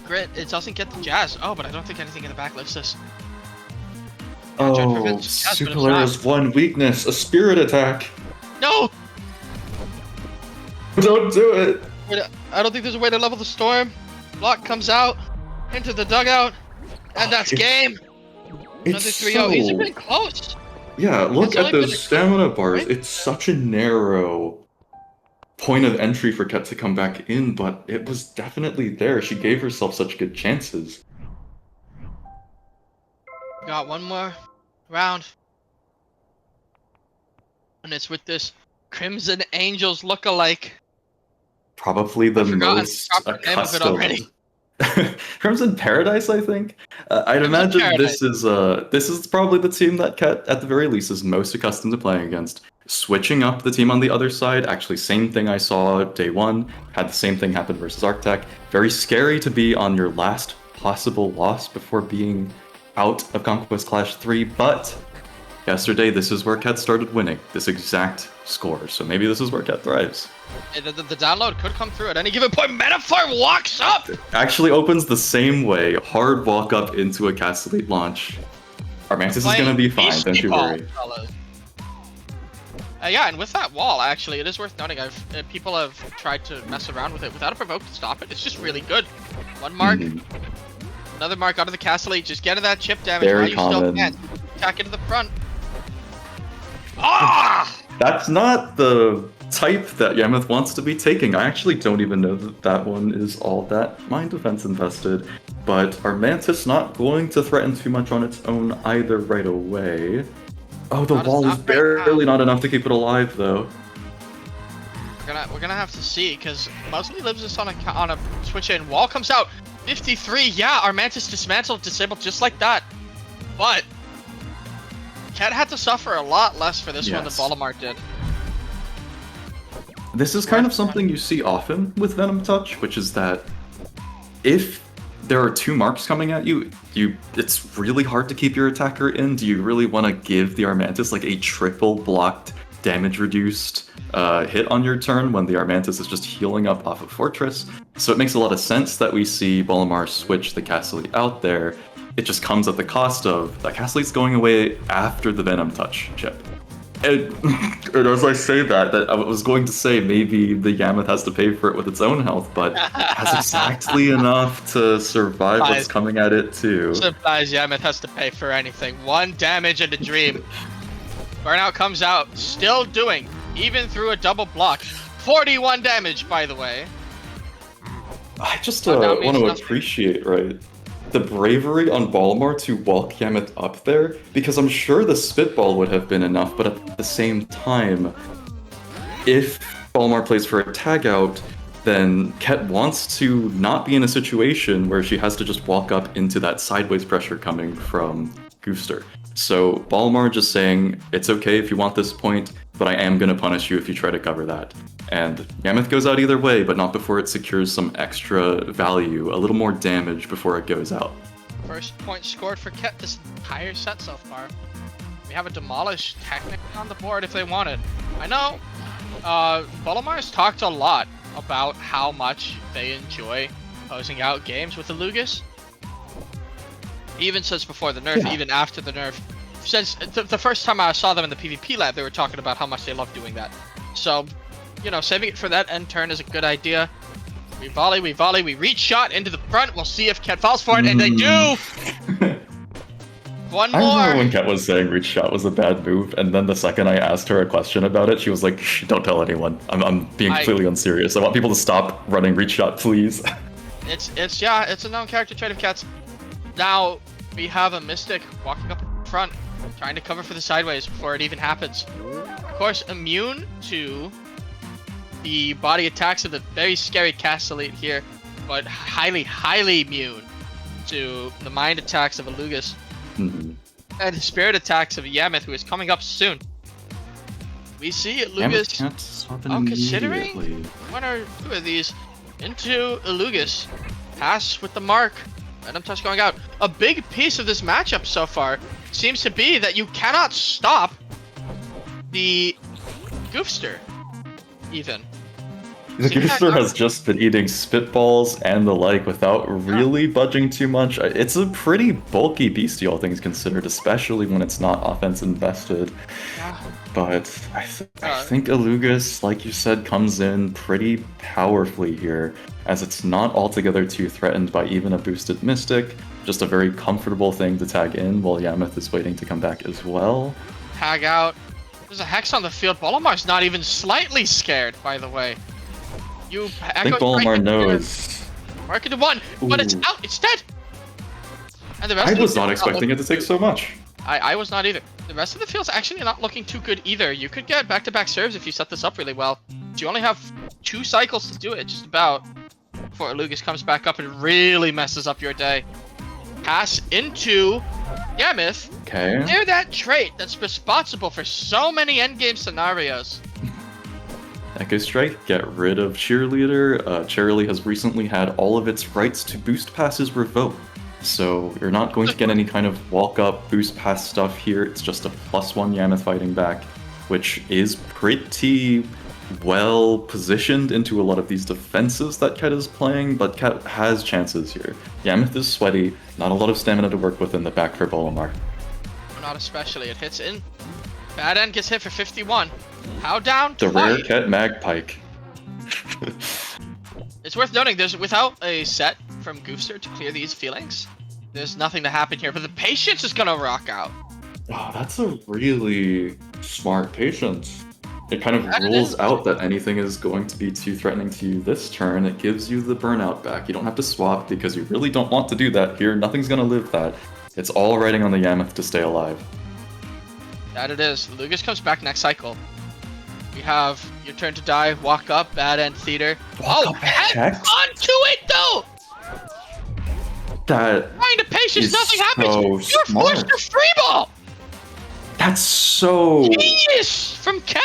Grit, it doesn't get the Jazz. Oh, but I don't think anything in the back lifts this. Oh, Superior's one weakness, a spirit attack. No! Don't do it! I don't think there's a way to level the storm. Block comes out, into the dugout, and that's game! It's Another 3-0. He's been close! Yeah, look at those stamina bars. Right? It's such a narrow point of entry for Ket to come back in, but it was definitely there. She gave herself such good chances. Got one more round. And it's with this Crimson Angels look-alike. Probably the most accustomed. Crimson Paradise, I think. I'd imagine Paradise. This is probably the team that Ket, at the very least, is most accustomed to playing against. Switching up the team on the other side, actually same thing I saw day 1, had the same thing happen versus Arctech. Very scary to be on your last possible loss before being out of Conquest Clash 3, but yesterday this is where Ket started winning, this exact score, so maybe this is where Ket thrives. The download could come through at any given point. Metaphor walks up! It actually opens the same way, hard walk up into a Cast Elite launch. Our Mantis is gonna be fine, don't you worry. Yeah, and with that wall, actually, it is worth noting, people have tried to mess around with it without a provoke to stop it. It's just really good. One mark. Another mark out of the Castle Elite, just getting that chip damage Very while you common. still can. Attack into the front. Ah! That's not the type that Yameth wants to be taking. I actually don't even know that that one is all that mind defense invested, but our Mantis not going to threaten too much on its own either right away. Oh, the wall is barely not enough to keep it alive, though. We're gonna have to see, because mostly lives this on a switch in. Wall comes out. 53, yeah, our Mantis dismantled, disabled just like that. But Ket had to suffer a lot less for this one than Bolimar did. This is kind of something you see often with Venom Touch, which is that if there are 2 marks coming at you, it's really hard to keep your attacker in. Do you really want to give the Armantis like a triple blocked, damage reduced hit on your turn when the Armantis is just healing up off of Fortress? So it makes a lot of sense that we see Bolimar switch the Cast Elite out there. It just comes at the cost of that Cast Elite's going away after the Venom Touch chip. And as I say that I was going to say maybe the Yameth has to pay for it with its own health, but has exactly enough to survive what's coming at it too. Surprise, Yameth has to pay for anything. 1 damage and a dream. Burnout comes out, still doing, even through a double block. 41 damage, by the way. I just want to appreciate, right, the bravery on Bolimar to walk Yameth up there, because I'm sure the Spitball would have been enough, but at the same time, if Bolimar plays for a tag out, then Ket wants to not be in a situation where she has to just walk up into that sideways pressure coming from Gooster. So Bolimar just saying, it's okay if you want this point, but I am going to punish you if you try to cover that. And Yameth goes out either way, but not before it secures some extra value, a little more damage before it goes out. First point scored for Ket this entire set so far. We have a Demolish technically on the board if they wanted. I know Bolimar's talked a lot about how much they enjoy closing out games with the Lugus. Even since before the nerf, even after the nerf. Since the first time I saw them in the PvP lab, they were talking about how much they love doing that. So, you know, saving it for that end turn is a good idea. We volley, we reach shot into the front. We'll see if Ket falls for it, and they do! One more! I remember when Ket was saying reach shot was a bad move, and then the second I asked her a question about it, she was like, shh, don't tell anyone. I'm being completely unserious. I want people to stop running reach shot, please. It's a known character trait of Ket's. Now, we have a Mystic walking up in front, trying to cover for the sideways before it even happens. Of course, immune to the body attacks of the very scary Cast Elite here, but highly, highly immune to the mind attacks of Alugus and the spirit attacks of Yameth, who is coming up soon. We see Alugus, considering one or two of these into Alugus. Pass with the mark. Random touch going out. A big piece of this matchup so far seems to be that you cannot stop the Goofster, even. The Goofster has just been eating spitballs and the like without really budging too much. It's a pretty bulky beastie, all things considered, especially when it's not offense invested. But I think Alugus, like you said, comes in pretty powerfully here, as it's not altogether too threatened by even a boosted Mystic. Just a very comfortable thing to tag in while Yameth is waiting to come back as well. Tag out. There's a Hex on the field. Bolimar's not even slightly scared, by the way. I think Bolimar knows. Mark into one, but it's out. It's dead. And the rest I was not expecting it to take so much. I was not either. The rest of the field's actually not looking too good either. You could get back-to-back serves if you set this up really well. You only have 2 cycles to do it, just about, before Alugus comes back up and really messes up your day. Pass into Yameth. Okay. They're that trait that's responsible for so many endgame scenarios. Echo Strike, get rid of Cheerleader. Cheerily has recently had all of its rights to boost passes revoked. So you're not going to get any kind of walk-up boost pass stuff here. It's just a +1 Yameth fighting back, which is pretty well positioned into a lot of these defenses that Ket is playing, but Ket has chances here. Yameth is sweaty, not a lot of stamina to work with in the back for Bolimar. Not especially, it hits in. Bad End gets hit for 51. How down? The rare Ket Magpike. It's worth noting, there's without a set from Goofster to clear these feelings, there's nothing to happen here, but the patience is gonna rock out. Oh, that's a really smart patience. It kind of rules out that anything is going to be too threatening to you this turn. It gives you the burnout back. You don't have to swap because you really don't want to do that here. Nothing's gonna live that. It's all riding on the Yameth to stay alive. That it is. Alugus comes back next cycle. We have your turn to die, walk up, Bad End Theater. Hang onto it though! That Find a patience, nothing happens! So You're forced to freeball! That's so genius from Ket!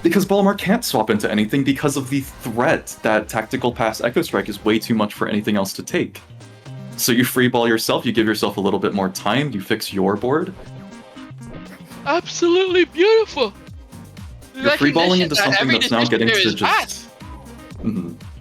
Because Bolimar can't swap into anything because of the threat that Tactical Pass Echo Strike is way too much for anything else to take. So you freeball yourself, you give yourself a little bit more time, you fix your board. Absolutely beautiful! You're freeballing into something that's now getting to just...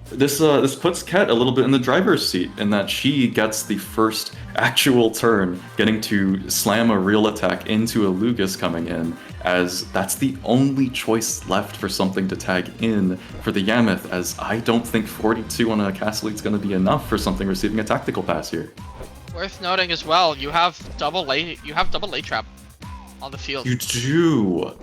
This puts Ket a little bit in the driver's seat, in that she gets the first actual turn, getting to slam a real attack into Alugus coming in, as that's the only choice left for something to tag in for the Yameth, as I don't think 42 on a Castle is going to be enough for something receiving a tactical pass here. Worth noting as well, you have double late trap on the field. You do.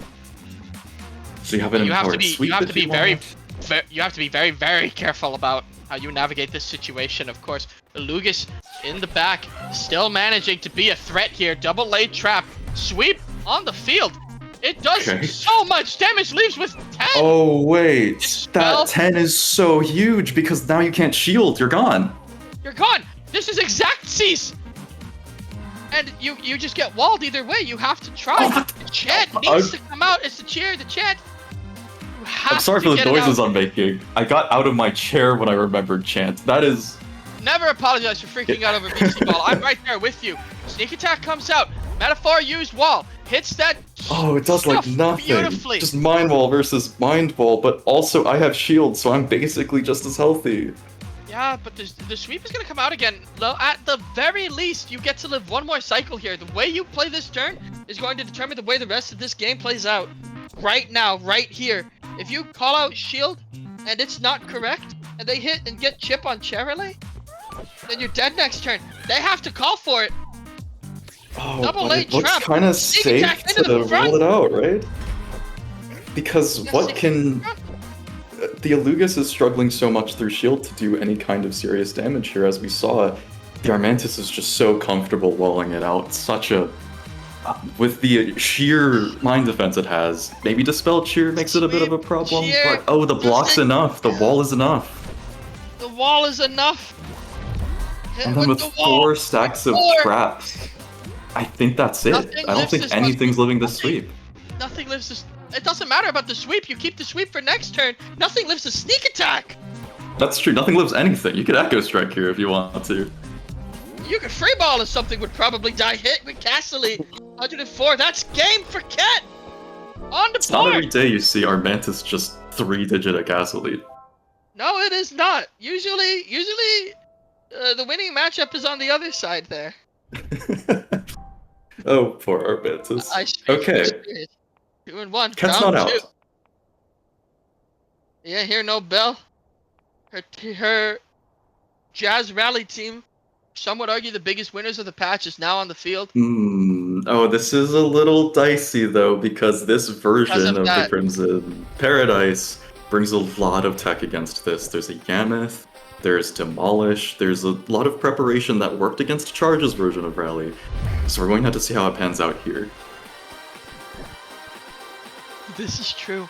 So you have an empowered sweep. You have to be very, very careful about how you navigate this situation. Of course, Alugus in the back, still managing to be a threat here. Double late trap, sweep on the field. It does so much damage. Leaves with 10. Oh wait, that 10 is so huge because now you can't shield. You're gone. You're gone. This is exact cease. And you just get walled either way. You have to try. The chant needs to come out. It's the cheer, the chant. I'm sorry for the noises I'm making. I got out of my chair when I remembered chant. That is... Never apologize for freaking out over Beastieball. I'm right there with you. Sneak attack comes out. Metaphor used wall. Hits that... Oh, it does like nothing. Beautifully. Just Mind Wall versus Mind Ball, but also I have shield, so I'm basically just as healthy. Yeah, but the sweep is gonna come out again. Though at the very least, you get to live one more cycle here. The way you play this turn is going to determine the way the rest of this game plays out. Right now, right here. If you call out shield and it's not correct, and they hit and get chip on Cherele, then you're dead next turn. They have to call for it. Oh, Double but A it looks trap. kind of safe to roll it out, right? Because Yes, what can... The Alugus is struggling so much through shield to do any kind of serious damage here, as we saw. The Armantis is just so comfortable walling it out. Such a... With the sheer mind defense it has, maybe Dispel Cheer makes it a bit of a problem, Cheer. but oh, the block's enough, the wall is enough. The wall is enough. Hit And then with the 4 stacks of traps, I think that's it. Nothing I don't think anything's living this sweep. Nothing lives this. It doesn't matter about the sweep. You keep the sweep for next turn. Nothing lives the sneak attack. That's true. Nothing lives anything. You could Echo Strike here if you want to. You could free ball if something would probably die hit with Castle 104. That's game for Ket. On the It's board. not every day you see Armantis just 3-digit a Castle lead. No, it is not. Usually, the winning matchup is on the other side there. Oh, poor Armantis. Okay. 2-1. Ket's not out. 2. Yeah, here no Bell. Her Jazz Rally team, some would argue the biggest winners of the patch, is now on the field. Oh, this is a little dicey though, because this version of the Crimson Paradise brings a lot of tech against this. There's a Yameth, there's Demolish, there's a lot of preparation that worked against Charge's version of Rally. So we're going to have to see how it pans out here. This is true.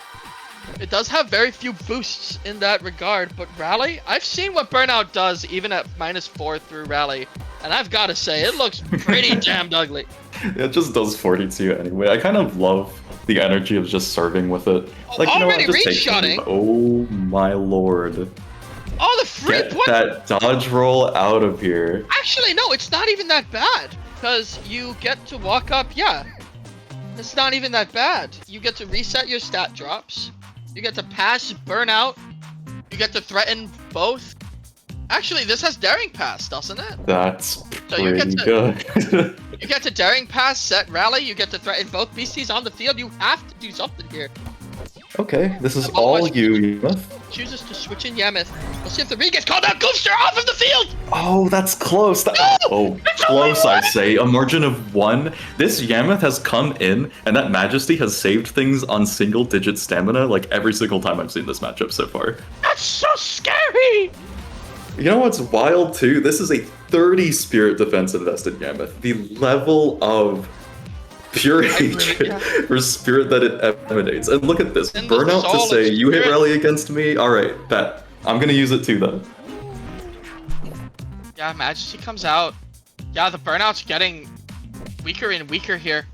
It does have very few boosts in that regard, but Rally, I've seen what Burnout does even at -4 through Rally, and I've got to say, it looks pretty damn ugly. It just does 42 anyway. I kind of love the energy of just serving with it. Like, you know what, just take it. Oh my lord. Oh, the free Get that dodge roll out of here. Actually, no, it's not even that bad, because you get to walk up, yeah. It's not even that bad. You get to reset your stat drops. You get to pass Burnout. You get to threaten both. Actually, this has Daring Pass, doesn't it? That's pretty good. You get to Daring Pass, set Rally. You get to threaten both Beasties on the field. You have to do something here. Okay, this is all you, Yameth. Chooses to switch in Yameth. We'll see if the read gets called out. Goofster off of the field! Oh, that's close. Oh, close, I say. A margin of 1. This Yameth has come in, and that Majesty has saved things on single-digit stamina, like every single time I've seen this matchup so far. That's so scary! You know what's wild, too? This is a 30 Spirit Defense invested Yameth. The level of pure hatred for Spirit that it emanates. And look at this. Burnout to say, you hit Rally against me? Alright, bet. I'm gonna use it too, then. Yeah, Majesty comes out. Yeah, the Burnout's getting weaker and weaker here.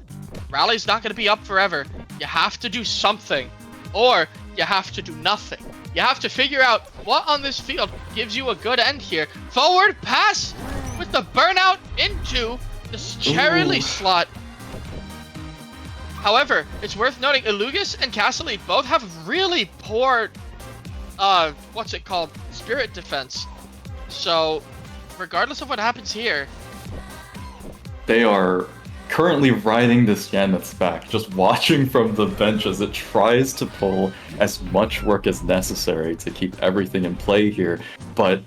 Rally's not gonna be up forever. You have to do something. Or, you have to do nothing. You have to figure out what on this field gives you a good end here. Forward pass with the Burnout into the Cherele slot. However, it's worth noting, Alugus and Castle both have really poor, what's it called? Spirit defense. So, regardless of what happens here... They are currently riding this Yameth's back, just watching from the bench as it tries to pull as much work as necessary to keep everything in play here. But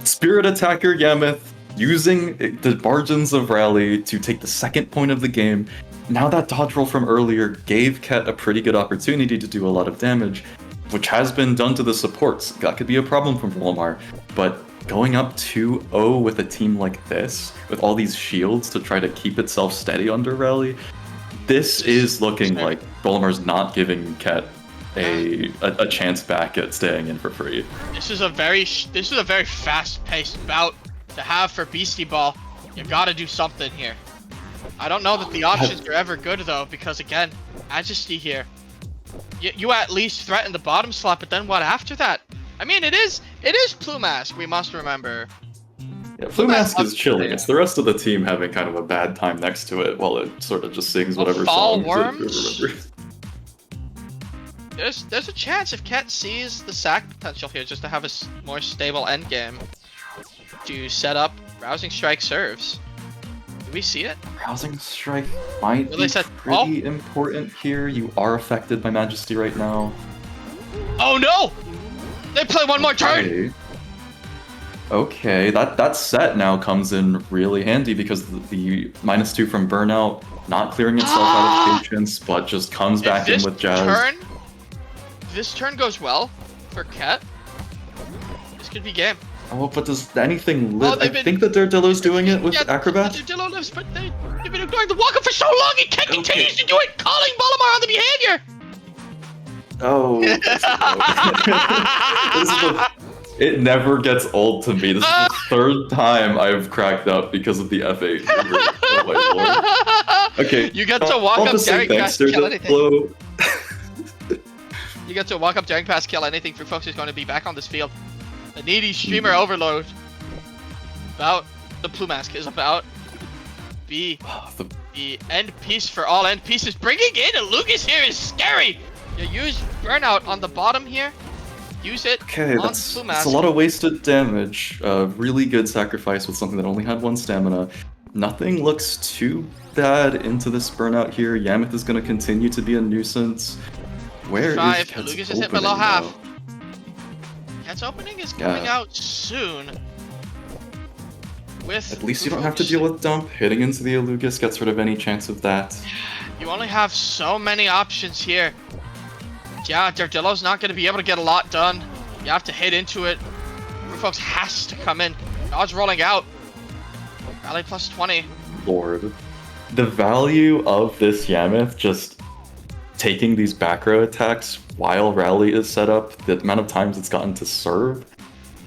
Spirit Attacker Yameth, using the margins of Rally to take the second point of the game. Now that dodge roll from earlier gave Ket a pretty good opportunity to do a lot of damage, which has been done to the supports. That could be a problem from Bolimar, but going up 2-0 with a team like this, with all these shields to try to keep itself steady under Rally, this is looking like Bolimar's not giving Ket a chance back at staying in for free. This is a very fast-paced bout to have for Beastieball. You gotta do something here. I don't know that the options are ever good though, because again, Majesty here. You at least threaten the bottom slot, but then what after that? I mean, it is Plumask, we must remember. Yeah, Plumask is chilling. It's the rest of the team having kind of a bad time next to it while it sort of just sings whatever songs it remembers. There's a chance if Ket sees the sack potential here just to have a more stable endgame. to set up Rousing Strike serves. Do we see it? Rousing Strike might Well, be they said, pretty important here. You are affected by Majesty right now. Oh no! They play one more turn! Okay, that set now comes in really handy because the -2 from Burnout not clearing itself out of patience, but just comes back in with Jazz. This turn goes well for Ket. This could be game. Oh, but does anything live? I think that Dardillo's doing it with Acrobat. Dardillo lives, but they've been ignoring the walk-up for so long, and Ket continues to do it, calling Bolimar on the behavior! Oh. It never gets old to me. This is the third time I've cracked up because of the F8. Oh my lord. Okay. You get to walk up daring past kill anything. You get to walk up daring past kill anything for folks who's going to be back on this field. The needy streamer overload. About the Plumask is about the end piece for all end pieces. Bringing in a Lucas here is scary. You use Burnout on the bottom here. Use it. Okay, that's a lot of wasted damage. Really good sacrifice with something that only had 1 stamina. Nothing looks too bad into this Burnout here. Yameth is going to continue to be a nuisance. Where is Ket's Lucas is hit below half. Ket's opening is coming out soon. At least you don't have to deal with dump. Hitting into the Alugus gets rid of any chance of that. You only have so many options here. Yeah, Dardillo's not going to be able to get a lot done. You have to hit into it. Folks has to come in. Dodge rolling out. Rally plus 20. Lord. The value of this Yameth just taking these back row attacks while Rally is set up, the amount of times it's gotten to serve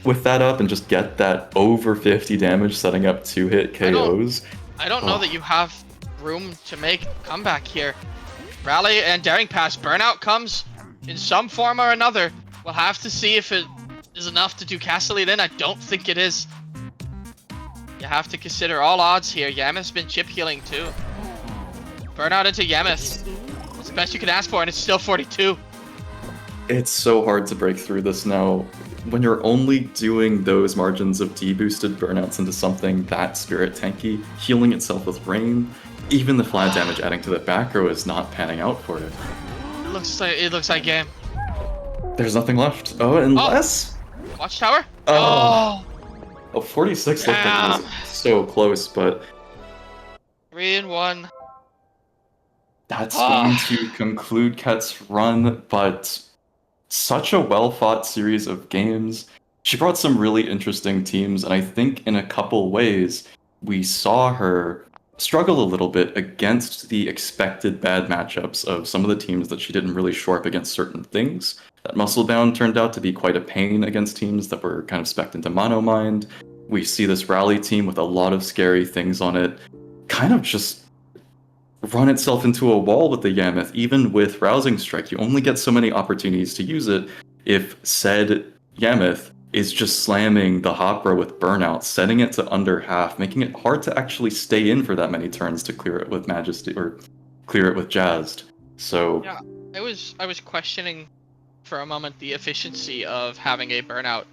with that up and just get that over 50 damage setting up 2-hit KOs. I don't know that you have room to make a comeback here. Rally and Daring Pass. Burnout comes in some form or another. We'll have to see if it is enough to do Castle Lead in. I don't think it is. You have to consider all odds here. Yameth's been chip healing too. Burnout into Yameth. It's the best you can ask for, and it's still 42. It's so hard to break through this now. When you're only doing those margins of D-boosted burnouts into something that spirit tanky, healing itself with rain, even the flat damage adding to the back row is not panning out for it. It looks like game. There's nothing left. Oh, unless... Watchtower? Oh, 46 looked like it was so close, but... 3-1. That's going to conclude Ket's run, but such a well-fought series of games. She brought some really interesting teams, and I think in a couple ways, we saw her struggle a little bit against the expected bad matchups of some of the teams that she didn't really shore up against certain things. That Musclebound turned out to be quite a pain against teams that were kind of spec'd into Mono Mind. We see this Rally team with a lot of scary things on it kind of just run itself into a wall with the Yameth. Even with Rousing Strike, you only get so many opportunities to use it if said Yameth is just slamming the hop row with Burnout, setting it to under half, making it hard to actually stay in for that many turns to clear it with Majesty or clear it with Jazzed. So yeah, I was questioning for a moment the efficiency of having a Burnout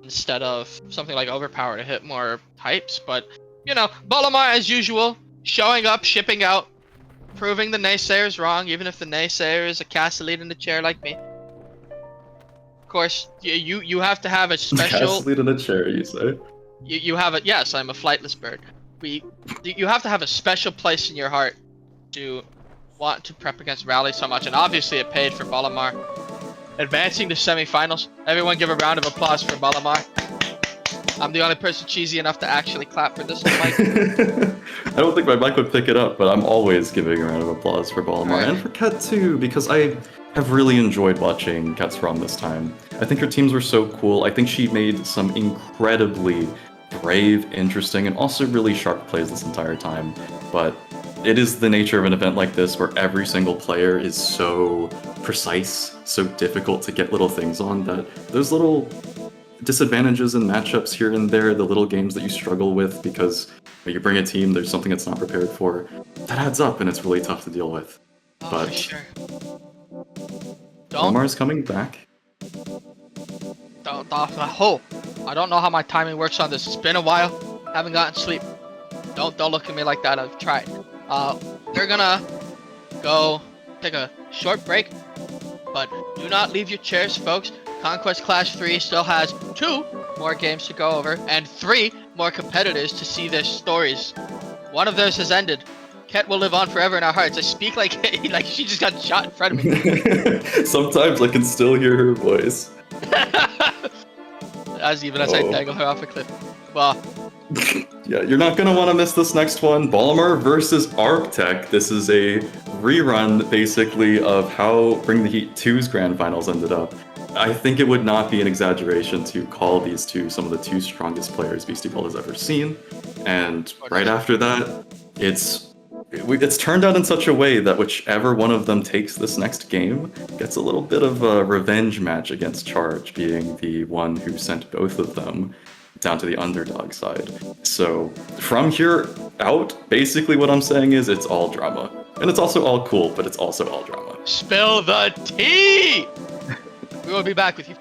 instead of something like Overpower to hit more types, but you know, Bolimar as usual, showing up, shipping out, proving the naysayers wrong, even if the naysayer is a Castellite in the chair like me. Of course, you have to have a special... Castellite in the chair, you say? You have a... Yes, I'm a flightless bird. You have to have a special place in your heart to want to prep against Rally so much, and obviously it paid for Bolimar. Advancing to semifinals. Everyone give a round of applause for Bolimar. I'm the only person cheesy enough to actually clap for this one, Mike. I don't think my mic would pick it up, but I'm always giving a round of applause for Bolimar and for Ket too, because I have really enjoyed watching Ket's run this time. I think her teams were so cool. I think she made some incredibly brave, interesting, and also really sharp plays this entire time. But it is the nature of an event like this where every single player is so precise, so difficult to get little things on, that those little disadvantages in matchups here and there, the little games that you struggle with because you bring a team, there's something it's not prepared for, that adds up and it's really tough to deal with. But sure. Bolimar's coming back. Don't off the hole. I don't know how my timing works on this. It's been a while. Haven't gotten sleep. Don't look at me like that. I've tried. We're gonna go take a short break, but do not leave your chairs, folks. Conquest Clash 3 still has 2 more games to go over and 3 more competitors to see their stories. One of theirs has ended. Ket will live on forever in our hearts. I speak like she just got shot in front of me. Sometimes I can still hear her voice. As I dangle her off a cliff. Well. Yeah, you're not going to want to miss this next one. Bolimar versus Arctech. This is a rerun, basically, of how Bring the Heat 2's grand finals ended up. I think it would not be an exaggeration to call these two some of the 2 strongest players Beastieball has ever seen. And right after that, it's turned out in such a way that whichever one of them takes this next game gets a little bit of a revenge match against Charge, being the one who sent both of them down to the underdog side. So from here out, basically what I'm saying is it's all drama. And it's also all cool, but it's also all drama. Spill the tea! We will be back with you.